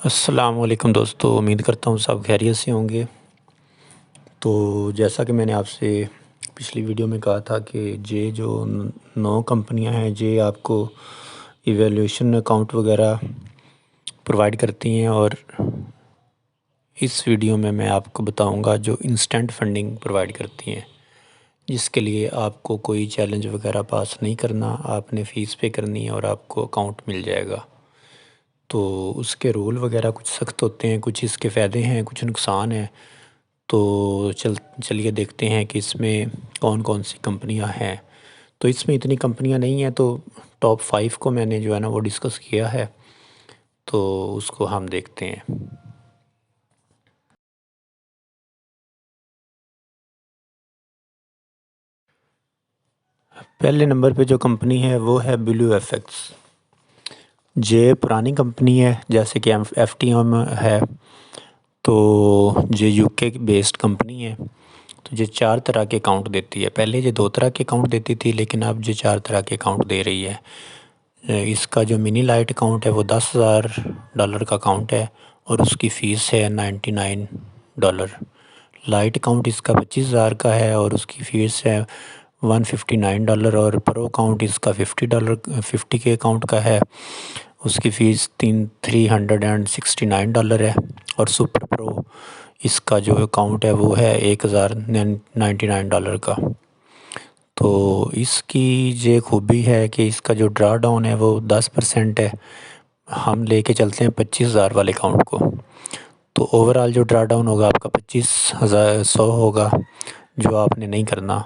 अस्सलाम वालेकुम दोस्तों, उम्मीद करता हूँ सब खैरियत से होंगे। तो जैसा कि मैंने आपसे पिछली वीडियो में कहा था कि ये जो 9 कंपनियां हैं ये आपको इवैल्यूएशन अकाउंट वगैरह प्रोवाइड करती हैं, और इस वीडियो में मैं आपको बताऊंगा जो इंस्टेंट फंडिंग प्रोवाइड करती हैं, जिसके लिए आपको कोई चैलेंज वगैरह पास नहीं करना, आपने फ़ीस पे करनी है और आपको अकाउंट मिल जाएगा। तो उसके रूल वगैरह कुछ सख्त होते हैं, कुछ इसके फ़ायदे हैं, कुछ नुकसान हैं। तो चलिए देखते हैं कि इसमें कौन कौन सी कंपनियां हैं। तो इसमें इतनी कंपनियां नहीं हैं, तो टॉप 5 को मैंने जो है ना वो डिस्कस किया है, तो उसको हम देखते हैं। पहले नंबर पे जो कंपनी है वो है ब्लू एफएक्स। ये पुरानी कंपनी है, जैसे कि एफ टी एम है, तो ये यूके बेस्ड कंपनी है। तो ये 4 तरह के अकाउंट देती है। पहले ये 2 तरह के अकाउंट देती थी, लेकिन अब ये 4 तरह के अकाउंट दे रही है। इसका जो मिनी लाइट अकाउंट है वो $10,000 का अकाउंट है और उसकी फ़ीस है $99। लाइट अकाउंट इसका 25,000 का है और उसकी फ़ीस है $159। और प्रो अकाउंट इसका $50 के अकाउंट का है, उसकी फ़ीस $369 है। और सुपर प्रो इसका जो अकाउंट है वो है $1,099 का। तो इसकी ये खूबी है कि इसका जो ड्रा डाउन है वो 10% है। हम लेके चलते हैं 25,000 वाले अकाउंट को, तो ओवरऑल जो ड्रा डाउन होगा आपका 25,100 होगा, जो आपने नहीं करना।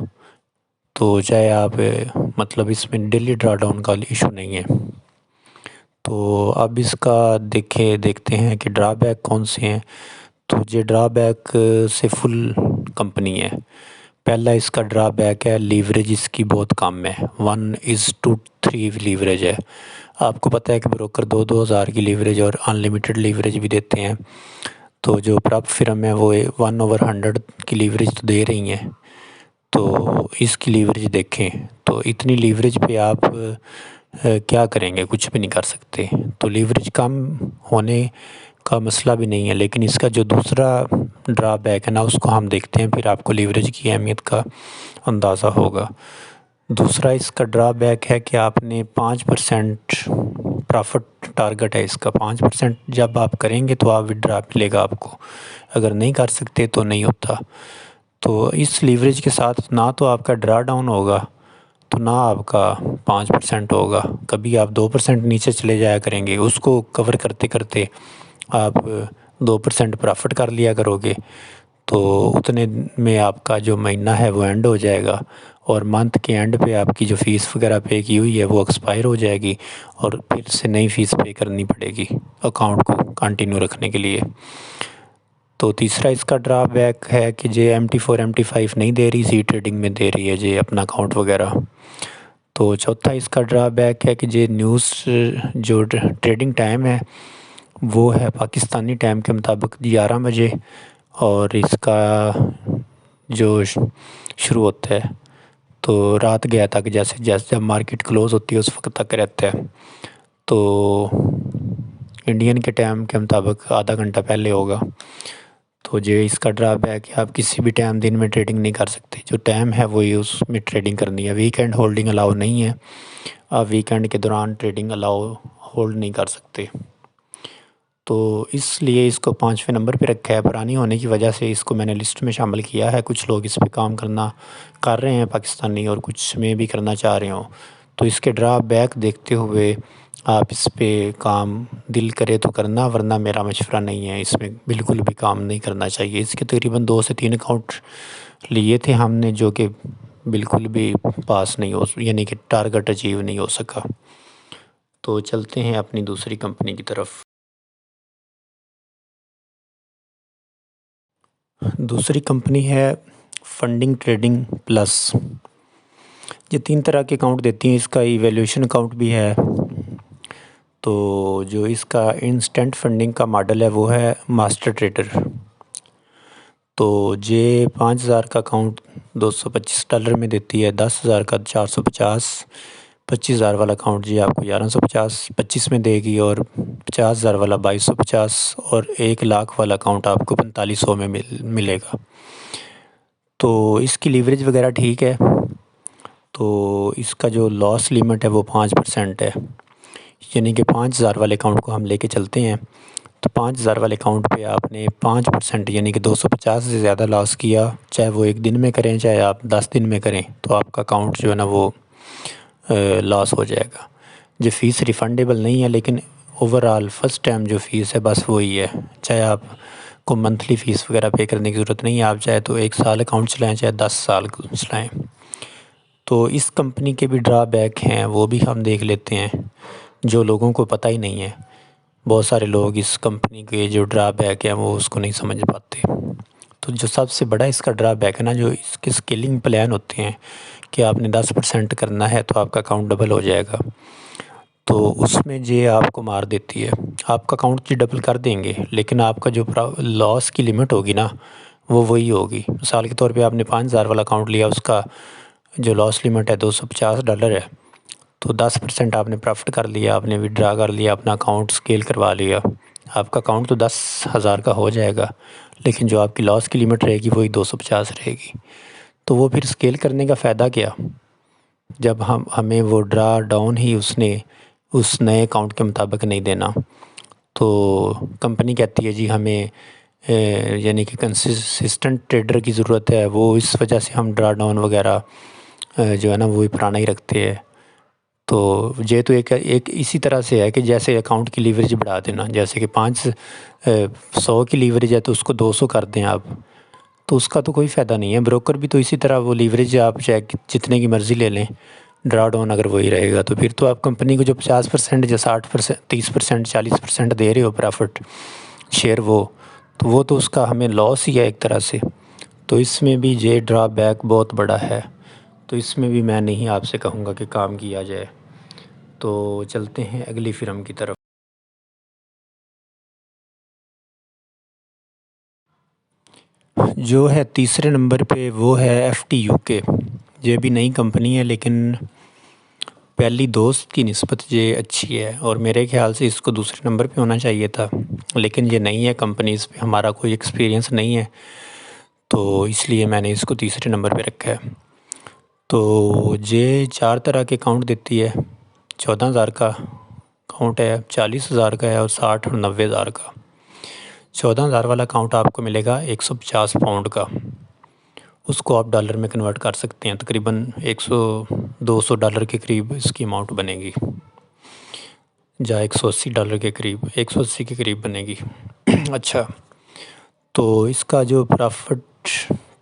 तो चाहे आप मतलब इसमें डेली ड्रा डाउन का इशू नहीं है। तो अब इसका देखते हैं कि ड्रॉबैक कौन से हैं। तो ये ड्रॉबैक से फुल कंपनी है। पहला इसका ड्रॉबैक है लीवरेज इसकी बहुत कम है, 1:3 लीवरेज है। आपको पता है कि ब्रोकर 2-2 हज़ार की लीवरेज और अनलिमिटेड लीवरेज भी देते हैं। तो जो प्रॉप फिरम है वो 1/100 की लीवरेज तो दे रही हैं। तो इसकी लीवरेज देखें तो इतनी लीवरेज पे आप क्या करेंगे, कुछ भी नहीं कर सकते। तो लीवरेज कम होने का मसला भी नहीं है, लेकिन इसका जो दूसरा ड्रॉबैक है ना उसको हम देखते हैं, फिर आपको लीवरेज की अहमियत का अंदाज़ा होगा। दूसरा इसका ड्रॉबैक है कि आपने 5% प्रॉफिट टारगेट है इसका। 5% जब आप करेंगे तो आप विड्रॉ मिलेगा आपको, अगर नहीं कर सकते तो नहीं होता। तो इस लीवरेज के साथ ना तो आपका ड्रा डाउन होगा, तो ना आपका 5% होगा। कभी आप 2% नीचे चले जाया करेंगे, उसको कवर करते करते आप 2% प्रॉफिट कर लिया करोगे, तो उतने में आपका जो महीना है वो एंड हो जाएगा और मंथ के एंड पे आपकी जो फ़ीस वगैरह पे की हुई है वो एक्सपायर हो जाएगी और फिर से नई फ़ीस पे करनी पड़ेगी अकाउंट को कंटिन्यू रखने के लिए। तो तीसरा इसका ड्रॉबैक है कि जे MT4 MT5 नहीं दे रही, सी ट्रेडिंग में दे रही है जे अपना अकाउंट वगैरह। तो चौथा इसका ड्रॉबैक है कि जे न्यूज़ जो ट्रेडिंग टाइम है वो है पाकिस्तानी टाइम के मुताबिक 11 बजे, और इसका जो शुरू होता है तो रात गया तक, जैसे जैसे जब मार्केट क्लोज़ होती है उस वक्त तक रहता है। तो इंडियन के टाइम के मुताबिक आधा घंटा पहले होगा। तो ये इसका ड्रॉबैक है, आप किसी भी टाइम दिन में ट्रेडिंग नहीं कर सकते, जो टाइम है वही उसमें ट्रेडिंग करनी है। वीकेंड होल्डिंग अलाउ नहीं है, आप वीकेंड के दौरान ट्रेडिंग अलाउ होल्ड नहीं कर सकते। तो इसलिए इसको 5वें नंबर पे रखा है। पुरानी होने की वजह से इसको मैंने लिस्ट में शामिल किया है। कुछ लोग इस पे काम कर रहे हैं पाकिस्तानी, और कुछ में भी करना चाह रहे हो। तो इसके ड्रॉबैक देखते हुए आप इस पे काम दिल करे तो करना, वरना मेरा मशवरा नहीं है, इसमें बिल्कुल भी काम नहीं करना चाहिए। इसके तकरीबन 2 से 3 अकाउंट लिए थे हमने, जो कि बिल्कुल भी पास नहीं हो, यानी कि टारगेट अचीव नहीं हो सका। तो चलते हैं अपनी दूसरी कंपनी की तरफ। दूसरी कंपनी है फंडिंग ट्रेडिंग प्लस। ये 3 तरह के अकाउंट देती हैं। इसका इवैल्यूएशन अकाउंट भी है। तो जो इसका इंस्टेंट फंडिंग का मॉडल है वो है मास्टर ट्रेडर। तो ये 5,000 का अकाउंट $225 में देती है, 10,000 का 450, 25,000 वाला अकाउंट जी आपको 1150 25 में देगी, और 50,000 वाला 2250 और 1 लाख वाला अकाउंट आपको 4500 में मिलेगा। तो इसकी लीवरेज वगैरह ठीक है। तो इसका जो लॉस लिमिट है वो 5% है, यानी कि 5000 वाले अकाउंट को हम लेके चलते हैं तो 5000 वाले अकाउंट पे आपने 5% यानी कि 250 से ज़्यादा लॉस किया, चाहे वो एक दिन में करें चाहे आप 10 दिन में करें, तो आपका अकाउंट जो है ना वो लॉस हो जाएगा। जो फ़ीस रिफ़ंडेबल नहीं है, लेकिन ओवरऑल फ़र्स्ट टाइम जो फ़ीस है बस वही है। चाहे आप को मंथली फ़ीस वगैरह पे करने की ज़रूरत नहीं है, आप चाहे तो 1 साल अकाउंट चलाएँ चाहे 10 साल चलाएँ। तो इस कंपनी के भी ड्रॉबैक हैं, वो भी हम देख लेते हैं, जो लोगों को पता ही नहीं है। बहुत सारे लोग इस कंपनी के जो ड्रॉबैक हैं वो उसको नहीं समझ पाते। तो जो सबसे बड़ा इसका ड्रॉबैक है ना, जो इसके स्केलिंग प्लान होते हैं कि आपने 10% करना है तो आपका अकाउंट डबल हो जाएगा, तो उसमें ये आपको मार देती है। आपका अकाउंट जी डबल कर देंगे, लेकिन आपका जो लॉस की लिमिट होगी ना वो वही होगी। मिसाल के तौर पे आपने 5000 वाला अकाउंट लिया, उसका जो लॉस लिमिट है $250 है, तो 10% आपने प्रॉफिट कर लिया, आपने विड्रा कर लिया, अपना अकाउंट स्केल करवा लिया, आपका अकाउंट तो 10,000 का हो जाएगा, लेकिन जो आपकी लॉस की लिमिट रहेगी वही 250 रहेगी। तो वो फिर स्केल करने का फ़ायदा क्या, जब हमें वो ड्रा डाउन ही उसने उस नए अकाउंट के मुताबिक नहीं देना। तो कंपनी कहती है जी हमें यानी कि कंसिस्टेंट ट्रेडर की ज़रूरत है, वो इस वजह से हम ड्रा डाउन वगैरह जो है ना वो पुराना ही रखते हैं। तो ये तो एक इसी तरह से है कि जैसे अकाउंट की लीवरेज बढ़ा देना, जैसे कि 500 की लीवरेज है तो उसको 200 कर दें आप, तो उसका तो कोई फ़ायदा नहीं है। ब्रोकर भी तो इसी तरह वो लीवरेज आप चाहे जितने की मर्ज़ी ले लें, ड्रा डाउन अगर वही रहेगा तो फिर तो आप कंपनी को जो 50% या 60%, 30%, 40% दे रहे हो प्रॉफिट शेयर, वो तो उसका हमें लॉस ही है एक तरह से। तो इसमें भी ये ड्रॉबैक बहुत बड़ा है, तो इसमें भी मैं नहीं आपसे कहूँगा कि काम किया जाए। तो चलते हैं अगली फ़िल्म की तरफ। जो है तीसरे नंबर पे वो है FT UK। ये भी नई कंपनी है, लेकिन पहली दोस्त की निस्बत ये अच्छी है और मेरे ख्याल से इसको दूसरे नंबर पे होना चाहिए था, लेकिन ये नई है कंपनी, इस पे हमारा कोई एक्सपीरियंस नहीं है, तो इसलिए मैंने इसको तीसरे नंबर पे रखा है। तो ये 4 तरह के अकाउंट देती है। 14,000 का अकाउंट है, 40,000 का है और 60 और 90,000 का। 14,000 वाला अकाउंट आपको मिलेगा 150 पाउंड का, उसको आप डॉलर में कन्वर्ट कर सकते हैं, तकरीबन 100-200 डॉलर के करीब इसकी अमाउंट बनेगी, या $180 के करीब, 180 के करीब बनेगी। अच्छा, तो इसका जो प्रॉफिट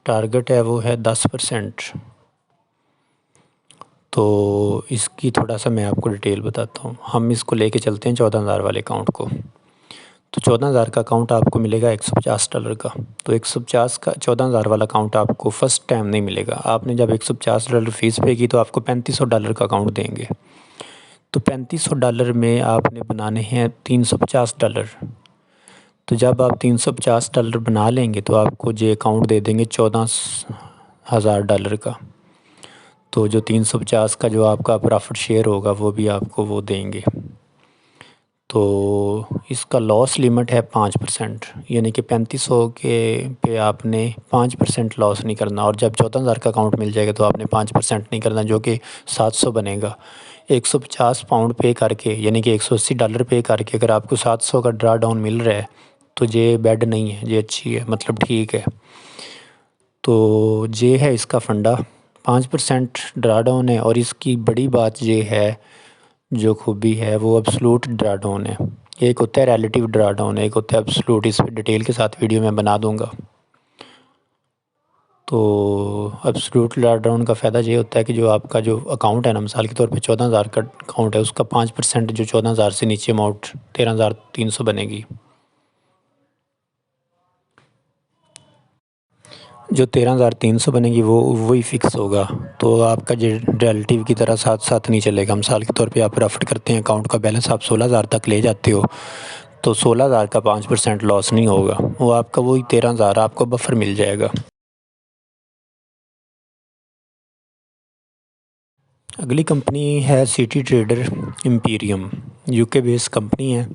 टारगेट है वो है 10%। तो इसकी थोड़ा सा मैं आपको डिटेल बताता हूँ। हम इसको लेके चलते हैं 14,000 वाले अकाउंट को। तो 14,000 का अकाउंट आपको मिलेगा $150 का। तो 150 का 14,000 वाला अकाउंट आपको फ़र्स्ट टाइम नहीं मिलेगा। आपने जब $150 फ़ीस पे की तो आपको $3500 का अकाउंट देंगे। तो $3500 में आपने बनाने हैं $350। तो जब आप $350 बना लेंगे तो आपको ये अकाउंट दे देंगे $14,000 का। तो जो 350 का जो आपका प्रॉफिट शेयर होगा वो भी आपको वो देंगे। तो इसका लॉस लिमिट है 5%, यानी कि 3500 के पे आपने 5% लॉस नहीं करना, और जब 14,000 का अकाउंट मिल जाएगा तो आपने 5% नहीं करना, जो कि 700 बनेगा। 150 पाउंड पे करके, यानी कि $180 पे करके अगर आपको 700 का ड्रा डाउन मिल रहा है तो ये बैड नहीं है, ये अच्छी है, मतलब ठीक है। तो ये है इसका फंडा, 5% ड्रा डाउन है, और इसकी बड़ी बात ये है, जो खूबी है वो एब्सोल्यूट ड्रा डाउन है। एक होता है रिलेटिव ड्रा डाउन, एक होता है एब्सोल्यूट। इस पर डिटेल के साथ वीडियो मैं बना दूंगा। तो एब्सोल्यूट ड्रा डाउन का फ़ायदा ये होता है कि जो आपका जो अकाउंट है ना, मिसाल के तौर पे 14,000 का अकाउंट है, उसका 5% जो 14,000 से नीचे अमाउंट 13,300 बनेगी। जो 13,300 बनेगी वो वही फ़िक्स होगा। तो आपका जो रिलेटिव की तरह साथ साथ नहीं चलेगा। मिसाल के तौर पे आप प्रॉफिट करते हैं, अकाउंट का बैलेंस आप 16,000 तक ले जाते हो, तो 16,000 का 5% लॉस नहीं होगा, वो आपका वही 13,000 आपको बफर मिल जाएगा। अगली कंपनी है city trader Imperium, UK based company है।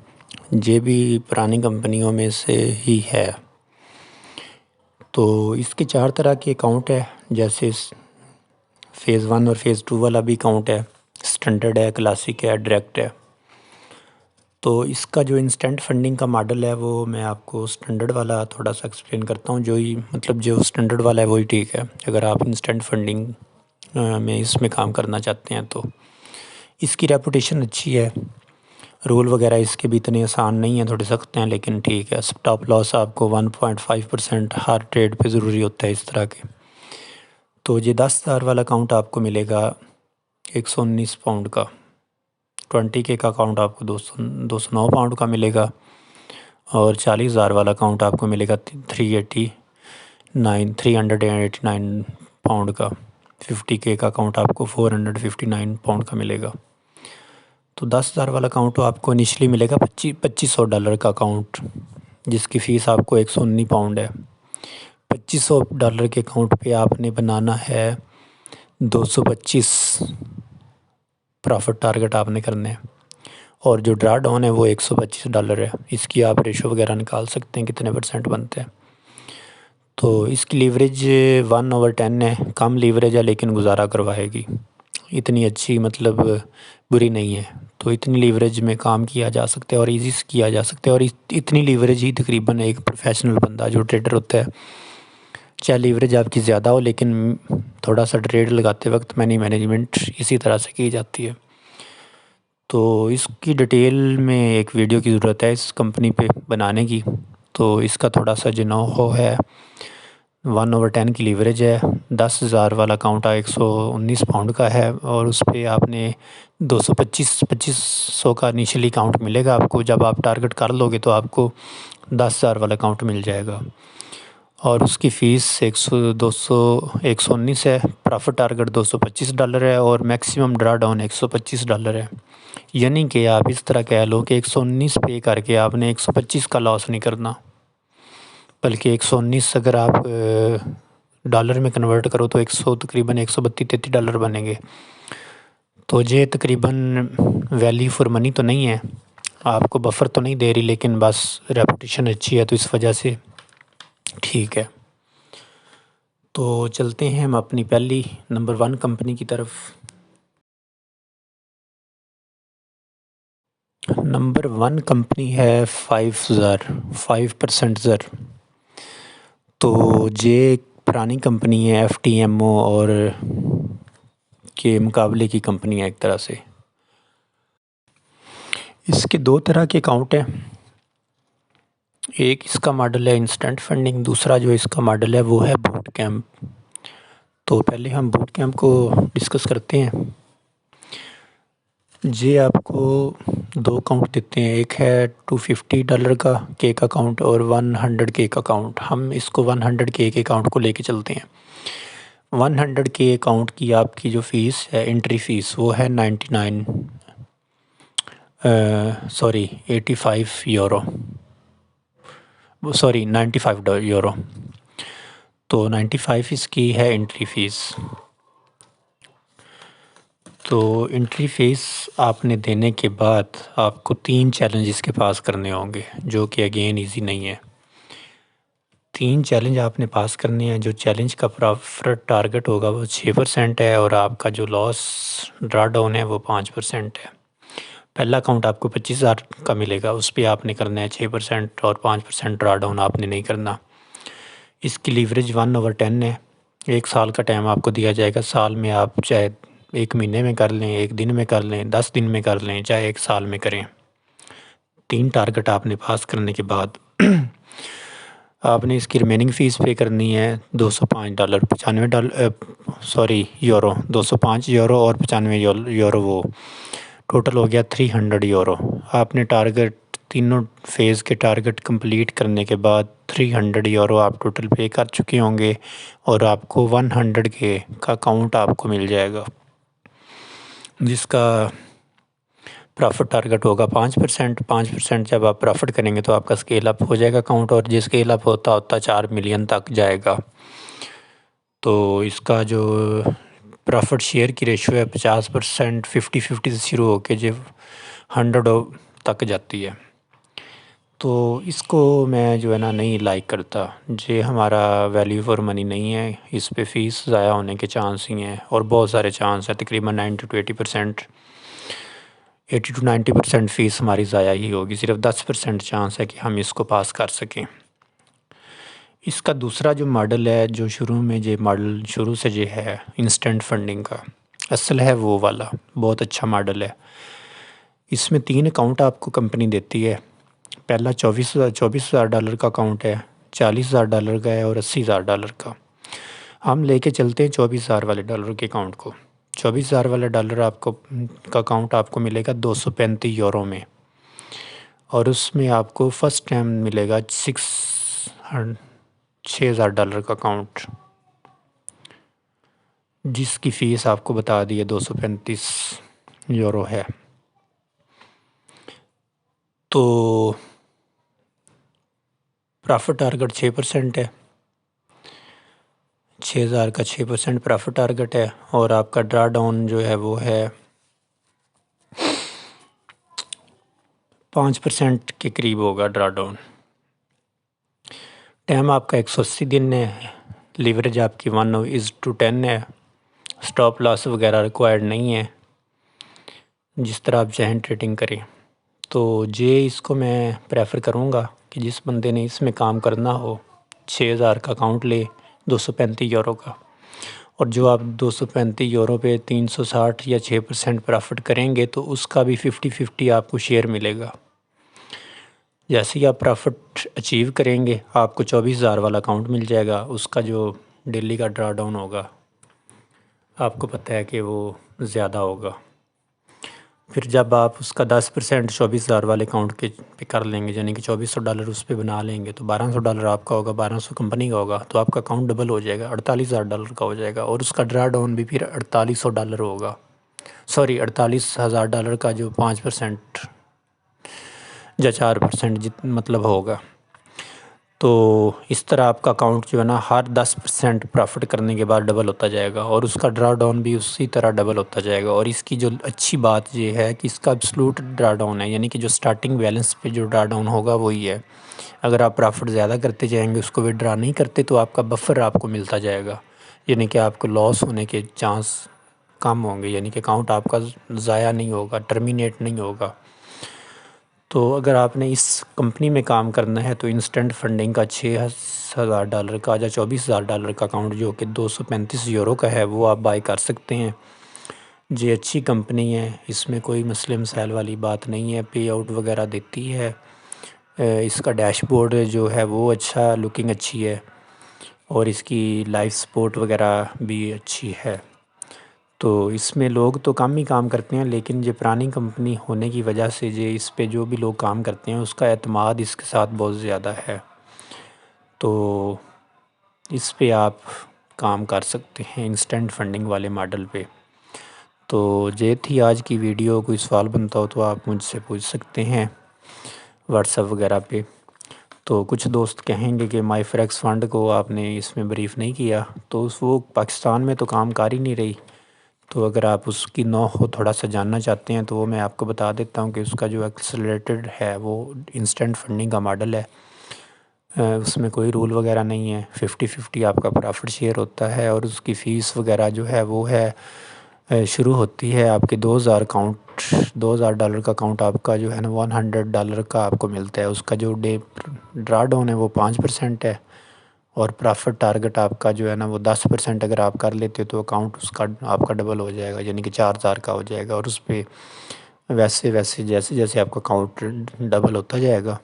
ये भी पुरानी कंपनियों में से ही है। तो इसके 4 तरह के अकाउंट है, जैसे फ़ेज़ 1 और फ़ेज़ 2 वाला भी अकाउंट है, स्टैंडर्ड है, क्लासिक है, डायरेक्ट है। तो इसका जो इंस्टेंट फंडिंग का मॉडल है वो मैं आपको स्टैंडर्ड वाला थोड़ा सा एक्सप्लेन करता हूँ। जो स्टैंडर्ड वाला है वही ठीक है अगर आप इंस्टेंट फंडिंग में इसमें काम करना चाहते हैं। तो इसकी रेपुटेशन अच्छी है, रूल वगैरह इसके भी इतने आसान नहीं हैं, थोड़े सख्त हैं, लेकिन ठीक है। स्टॉप लॉस आपको 1.5% हर ट्रेड पे ज़रूरी होता है इस तरह के। तो ये 10,000 वाला अकाउंट आपको मिलेगा 119 पाउंड का, 20K का अकाउंट आपको 209 पाउंड का मिलेगा, और 40,000 वाला अकाउंट आपको मिलेगा 389 पाउंड का। 50K का अकाउंट आपको 459 पाउंड का मिलेगा। तो 10,000 वाला अकाउंट तो आपको इनिशियली मिलेगा $2,500 का अकाउंट, जिसकी फ़ीस आपको 119 पाउंड है। $2,500 के अकाउंट पे आपने बनाना है 225 प्रॉफिट टारगेट आपने करने हैं, और जो ड्रा डाउन है वो $125 है। इसकी आप रेशो वगैरह निकाल सकते हैं कितने % बनते हैं। तो इसकी लीवरेज 1/10 है, कम लीवरेज है लेकिन गुजारा करवाएगी, इतनी अच्छी मतलब बुरी नहीं है। तो इतनी लीवरेज में काम किया जा सकता है और इजी से किया जा सकता है, और इतनी लीवरेज ही तकरीबन एक प्रोफेशनल बंदा जो ट्रेडर होता है, चाहे लीवरेज आपकी ज़्यादा हो लेकिन थोड़ा सा ट्रेड लगाते वक्त मैनेजमेंट इसी तरह से की जाती है। तो इसकी डिटेल में एक वीडियो की ज़रूरत है इस कंपनी पे बनाने की। तो इसका थोड़ा सा जो नो है, 1/10 की लीवरेज है, 10,000 वाला अकाउंट 119 पाउंड का है, और उस पर आपने 225 का इनिशियली अकाउंट मिलेगा आपको। जब आप टारगेट कर लोगे तो आपको 10,000 वाला अकाउंट मिल जाएगा, और उसकी फ़ीस 119 है। प्रॉफिट टारगेट $225 है, और मैक्सिमम ड्रा डाउन $125 है। यानी कि आप इस तरह कह लो कि 119 पे करके आपने 125 का लॉस नहीं करना, बल्कि 119 अगर आप डॉलर में कन्वर्ट करो तो तकरीबन $132-133 बनेंगे। तो ये तकरीबन वैल्यू फॉर मनी तो नहीं है, आपको बफर तो नहीं दे रही, लेकिन बस रेपुटेशन अच्छी है तो इस वजह से ठीक है। तो चलते हैं हम अपनी पहली नंबर 1 कंपनी की तरफ। नंबर 1 कंपनी है 5% ज़र। तो ये पुरानी कंपनी है, FTMO और के मुकाबले की कंपनी है एक तरह से। इसके 2 तरह के अकाउंट हैं, एक इसका मॉडल है इंस्टेंट फंडिंग, दूसरा जो इसका मॉडल है वो है बूट कैंप। तो पहले हम बूट कैंप को डिस्कस करते हैं। ये आपको 2 अकाउंट देते हैं, एक है $250 का केक अकाउंट और 100 केक अकाउंट। हम इसको 100 के अकाउंट को लेके चलते हैं। 100 के अकाउंट की आपकी जो फ़ीस है, एंट्री फ़ीस, वो है 85 यूरो, सॉरी €95। तो 95 इसकी है एंट्री फ़ीस। तो एंट्री फ़ीस आपने देने के बाद आपको 3 चैलेंजेस के पास करने होंगे, जो कि अगेन इजी नहीं है। 3 चैलेंज आपने पास करने हैं। जो चैलेंज का प्रॉफिट टारगेट होगा वो 6% है, और आपका जो लॉस ड्रा डाउन है वो 5% है। पहला अकाउंट आपको 25,000 का मिलेगा, उस पर आपने करना है 6%, और 5% ड्रा डाउन आपने नहीं करना। इसकी लीवरेज 1/10 है। 1 साल का टाइम आपको दिया जाएगा। साल में आप चाहे 1 महीने में कर लें, 1 दिन में कर लें, 10 दिन में कर लें, चाहे 1 साल में करें। 3 टारगेट आपने पास करने के बाद आपने इसकी रिमेनिंग फ़ीस पे करनी है $205, यूरो, 205 यूरो और 95 यूरो, वो टोटल हो गया €300। आपने टारगेट तीनों फेज़ के टारगेट कंप्लीट करने के बाद €300 आप टोटल पे कर चुके होंगे, और आपको 100 के का अकाउंट आपको मिल जाएगा, जिसका प्रॉफिट टारगेट होगा 5%। जब आप प्रॉफिट करेंगे तो आपका स्केल अप हो जाएगा अकाउंट, और जो स्केल अप होता होता 4 मिलियन तक जाएगा। तो इसका जो प्रॉफिट शेयर की रेशो है 50%, 50-50 से शुरू होकर जो 100 तक जाती है। तो इसको मैं जो है ना नहीं लाइक करता। ये हमारा वैल्यू फॉर मनी नहीं है, इस पे फ़ीस ज़ाया होने के चांस ही हैं और बहुत सारे चांस हैं, तकरीबन 90 to 80% फ़ीस हमारी ज़ाया ही होगी, सिर्फ 10% चांस है कि हम इसको पास कर सकें। इसका दूसरा जो मॉडल है, जो शुरू में जो मॉडल शुरू से जो है इंस्टेंट फंडिंग का असल है वो वाला बहुत अच्छा मॉडल है। इसमें 3 अकाउंट आपको कंपनी देती है। पहला $24,000 का अकाउंट है, $40,000 का है और $80,000 का। हम लेके चलते हैं 24,000 वाले डॉलर के अकाउंट को। 24,000 वाला डॉलर आपको का अकाउंट आपको मिलेगा 235 यूरो में, और उसमें आपको फ़र्स्ट टाइम मिलेगा $6,000 का अकाउंट, जिसकी फ़ीस आपको बता दी है 235 यूरो है। तो प्रॉफिट टारगेट 6% है, 6,000 का 6% प्रॉफिट टारगेट है, और आपका ड्रा डाउन जो है वो है 5% के करीब होगा ड्रा डाउन। टाइम आपका 180 दिन है, लीवरेज आपकी 1:10 है, स्टॉप लॉस वगैरह रिक्वायर्ड नहीं है, जिस तरह आप चाहें ट्रेडिंग करें। तो ये इसको मैं प्रेफर करूँगा कि जिस बंदे ने इसमें काम करना हो 6,000 का अकाउंट ले 235 यूरो का, और जो आप 235 यूरो पे 360 या 6% प्रॉफिट करेंगे तो उसका भी 50-50 आपको शेयर मिलेगा। जैसे ही आप प्रॉफिट अचीव करेंगे आपको 24,000 वाला अकाउंट मिल जाएगा, उसका जो डेली का ड्रा डाउन होगा आपको पता है कि वो ज़्यादा होगा। फिर जब आप उसका 10% 24,000 वाले अकाउंट के पे कर लेंगे, यानी कि $2,400 उस पर बना लेंगे, तो $1,200 आपका होगा, 1,200 कंपनी का होगा, तो आपका अकाउंट डबल हो जाएगा, $48,000 का हो जाएगा, और उसका ड्रा डाउन भी फिर $4,800 होगा। सॉरी, $48,000 का जो 5% या 4% जित मतलब होगा। तो इस तरह आपका अकाउंट जो है ना हर 10% प्रॉफिट करने के बाद डबल होता जाएगा, और उसका ड्रा डाउन भी उसी तरह डबल होता जाएगा। और इसकी जो अच्छी बात ये है कि इसका एब्सोल्यूट ड्रा डाउन है, यानी कि जो स्टार्टिंग बैलेंस पे जो ड्रा डाउन होगा वही है। अगर आप प्रॉफिट ज़्यादा करते जाएंगे, उसको विड्रा नहीं करते, तो आपका बफर आपको मिलता जाएगा, यानी कि आपको लॉस होने के चांस कम होंगे, यानी कि अकाउंट आपका ज़ाया नहीं होगा, टर्मिनेट नहीं होगा। तो अगर आपने इस कंपनी में काम करना है तो इंस्टेंट फंडिंग का $6,000 का या $24,000 का अकाउंट जो कि 235 यूरो का है वो आप बाई कर सकते हैं। ये अच्छी कंपनी है, इसमें कोई मसले मसाइल वाली बात नहीं है, पे आउट वगैरह देती है। इसका डैशबोर्ड जो है वो अच्छा, लुकिंग अच्छी है, और इसकी लाइफ सपोर्ट वगैरह भी अच्छी है। तो इसमें लोग तो कम ही काम करते हैं, लेकिन ये पुरानी कंपनी होने की वजह से ये इस पे जो भी लोग काम करते हैं उसका एतमाद इसके साथ बहुत ज़्यादा है। तो इस पे आप काम कर सकते हैं इंस्टेंट फंडिंग वाले मॉडल पे। तो ये थी आज की वीडियो। कोई सवाल बनता हो तो आप मुझसे पूछ सकते हैं व्हाट्सएप वगैरह पे। तो कुछ दोस्त कहेंगे कि माईफरेक्स फ़ंड को आपने इसमें ब्रीफ़ नहीं किया, तो वो पाकिस्तान में तो काम कर ही नहीं रही। तो अगर आप उसकी नौ हो थोड़ा सा जानना चाहते हैं तो वो मैं आपको बता देता हूँ कि उसका जो एक्सेलरेटेड है वो इंस्टेंट फंडिंग का मॉडल है। उसमें कोई रूल वगैरह नहीं है, 50-50 आपका प्रॉफिट शेयर होता है, और उसकी फ़ीस वगैरह जो है वो है शुरू होती है आपके $2,000 का अकाउंट आपका जो है ना $100 का आपको मिलता है। उसका जो ड्रा डाउन है वो 5% है, और प्रॉफिट टारगेट आपका जो है ना वो 10% अगर आप कर लेते हो तो अकाउंट उसका आपका डबल हो जाएगा, यानी कि 4,000 का हो जाएगा। और उस पर वैसे वैसे जैसे जैसे आपका अकाउंट डबल होता जाएगा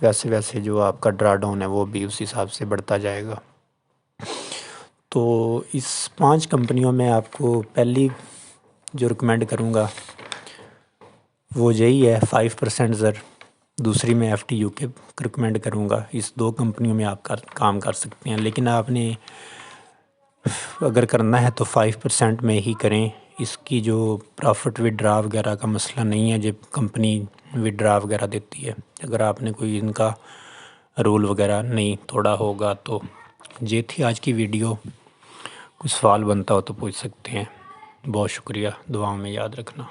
वैसे वैसे जो आपका ड्रा डाउन है वो भी उस हिसाब से बढ़ता जाएगा। तो इस 5 कंपनियों में आपको पहली जो रिकमेंड करूँगा वो यही है, 5% ज़र। दूसरी मैं FTUK रिकमेंड करूँगा। इस 2 कंपनियों में आप काम कर सकते हैं, लेकिन आपने अगर करना है तो 5% में ही करें। इसकी जो प्रॉफिट विड्रा वगैरह का मसला नहीं है, जब कंपनी विड्रा वगैरह देती है। अगर आपने कोई इनका रूल वगैरह नहीं तोड़ा होगा तो। ये थी आज की वीडियो। कुछ सवाल बनता हो तो पूछ सकते हैं। बहुत शुक्रिया, दुआओं में याद रखना।